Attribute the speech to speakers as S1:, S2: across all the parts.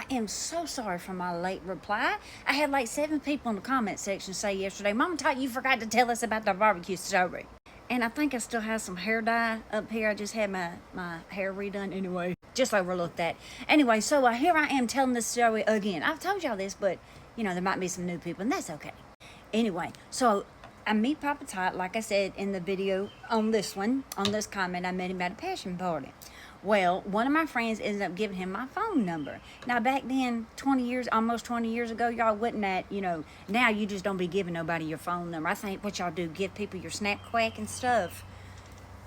S1: am so sorry for my late reply. I had like 7 people in the comment section say yesterday, Mama Tot, you forgot to tell us about the barbecue story. And I think I still have some hair dye up here. I just had my hair redone anyway. Just overlooked that. Anyway, so here I am telling this story again. I've told y'all this, but, there might be some new people, and that's okay. Anyway, so I meet Papa Tot, like I said in the video on this comment, I met him at a passion party. Well, one of my friends ended up giving him my phone number. Now, back then, almost 20 years ago, y'all wasn't that, now you just don't be giving nobody your phone number. I think what y'all do, give people your Snap Quack and stuff.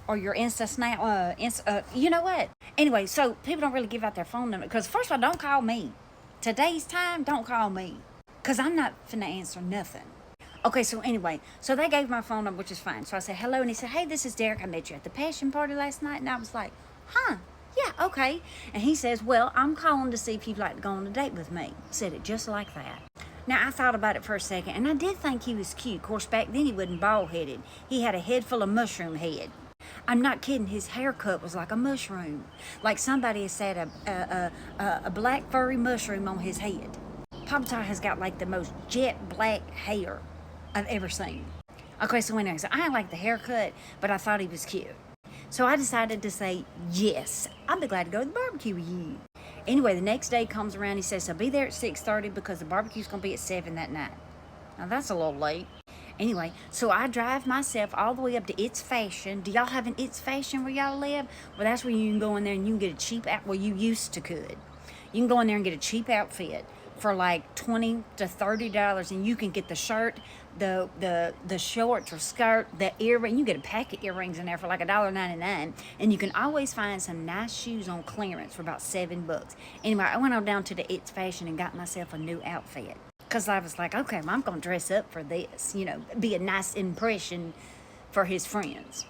S1: Or your Insta Snap, you know what? Anyway, so people don't really give out their phone number. Because first of all, don't call me. Today's time, don't call me. Because I'm not finna answer nothing. Okay, so anyway, so they gave my phone number, which is fine. So I said, hello, and he said, hey, this is Derek. I met you at the passion party last night. And I was like, huh, yeah, okay. And he says, well, I'm calling to see if you'd like to go on a date with me. Said it just like that. Now, I thought about it for a second, and I did think he was cute. Of course, back then he wasn't bald-headed. He had a head full of mushroom head. I'm not kidding. His haircut was like a mushroom. Like somebody has set a black furry mushroom on his head. Papa Tot has got like the most jet black hair I've ever seen. Okay, so anyway, so I didn't like the haircut, but I thought he was cute. So I decided to say, yes, I'd be glad to go to the barbecue with you. Anyway, the next day comes around, he says, so be there at 6:30 because the barbecue's going to be at 7 that night. Now, that's a little late. Anyway, so I drive myself all the way up to It's Fashion. Do y'all have an It's Fashion where y'all live? Well, that's where you can go in there and you can get a cheap outfit. Well, you used to could. You can go in there and get a cheap outfit for like $20 to $30, and you can get the shirt, the shorts or skirt, the earring. You get a pack of earrings in there for like $1.99, and you can always find some nice shoes on clearance for about $7. Anyway, I went on down to the It's Fashion and got myself a new outfit because I was like, okay, well, I'm gonna dress up for this, be a nice impression for his friends.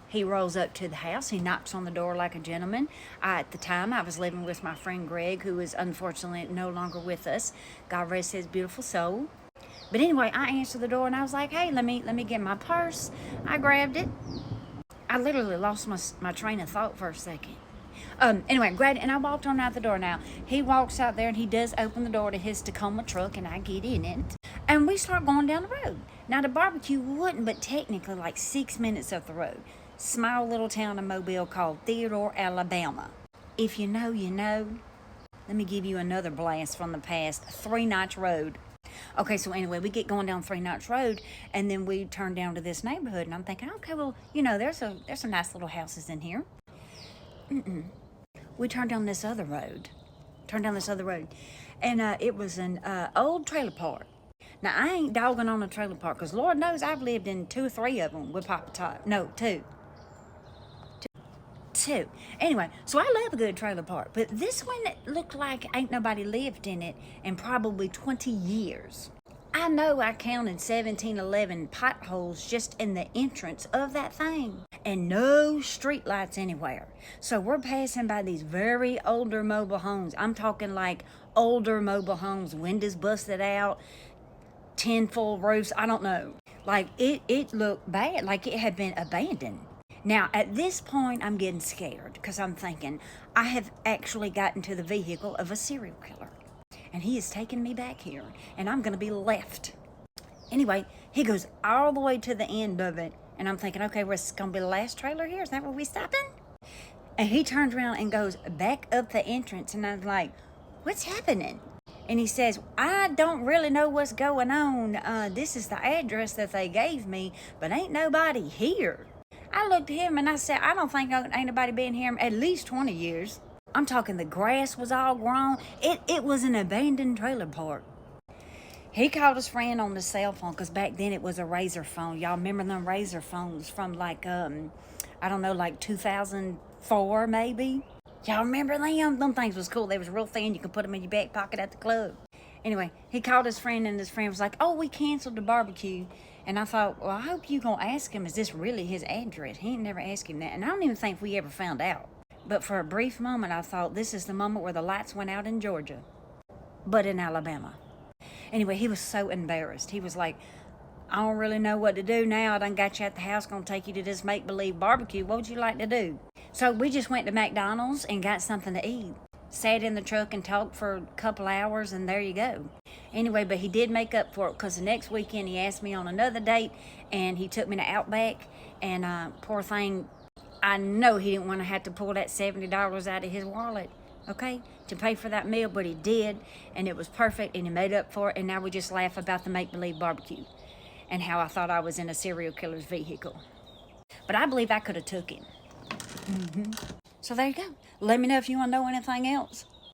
S1: He rolls up to the house. He knocks on the door like a gentleman. At the time, I was living with my friend Greg, who is unfortunately no longer with us. God rest his beautiful soul. But anyway, I answered the door and I was like, hey, let me get my purse. I grabbed it. I literally lost my train of thought for a second. Anyway, grabbed it and I walked on out the door. Now, he walks out there and he does open the door to his Tacoma truck and I get in it. And we start going down the road. Now, the barbecue wasn't but technically like 6 minutes up the road. Small little town in Mobile called Theodore, Alabama. If you know, you know. Let me give you another blast from the past. 3 Notch Road. Okay, so anyway, we get going down 3 Notch Road, and then we turn down to this neighborhood, and I'm thinking, okay, well, there's some nice little houses in here. We turned down this other road. And it was an old trailer park. Now, I ain't dogging on a trailer park, because Lord knows I've lived in 2 or 3 of them with Papa Tot. No, 2. Anyway, so I love a good trailer park, but this one looked like ain't nobody lived in it in probably 20 years. I know I counted 1711 potholes just in the entrance of that thing, and no street lights anywhere. So we're passing by these very older mobile homes. I'm talking like older mobile homes, windows busted out, tin full roofs, I don't know. Like it looked bad, like it had been abandoned. Now, at this point, I'm getting scared because I'm thinking, I have actually gotten to the vehicle of a serial killer. And he is taking me back here, and I'm going to be left. Anyway, he goes all the way to the end of it, and I'm thinking, okay, well, it's going to be the last trailer here. Is that where we stopping? And he turns around and goes back up the entrance, and I'm like, what's happening? And he says, I don't really know what's going on. This is the address that they gave me, but ain't nobody here. I looked at him and I said, I don't think ain't nobody been here at least 20 years. I'm talking the grass was all grown. It was an abandoned trailer park. He called his friend on the cell phone because back then it was a razor phone. Y'all remember them razor phones from like, I don't know, like 2004 maybe? Y'all remember them? Them things was cool. They was real thin. You could put them in your back pocket at the club. Anyway, he called his friend and his friend was like, oh, we canceled the barbecue. And I thought, well, I hope you gonna ask him, is this really his address? He ain't never asked him that. And I don't even think we ever found out. But for a brief moment, I thought this is the moment where the lights went out in Georgia, but in Alabama. Anyway, he was so embarrassed. He was like, I don't really know what to do now. I done got you at the house, gonna take you to this make-believe barbecue. What would you like to do? So we just went to McDonald's and got something to eat. sat in the truck and talked for a couple hours, and there you go. Anyway, but he did make up for it, because the next weekend he asked me on another date, and he took me to Outback, and poor thing, I know he didn't want to have to pull that $70 out of his wallet, okay, to pay for that meal, but he did, and it was perfect, and he made up for it, and now we just laugh about the make-believe barbecue and how I thought I was in a serial killer's vehicle. But I believe I could have took him. So there you go. Let me know if you want to know anything else.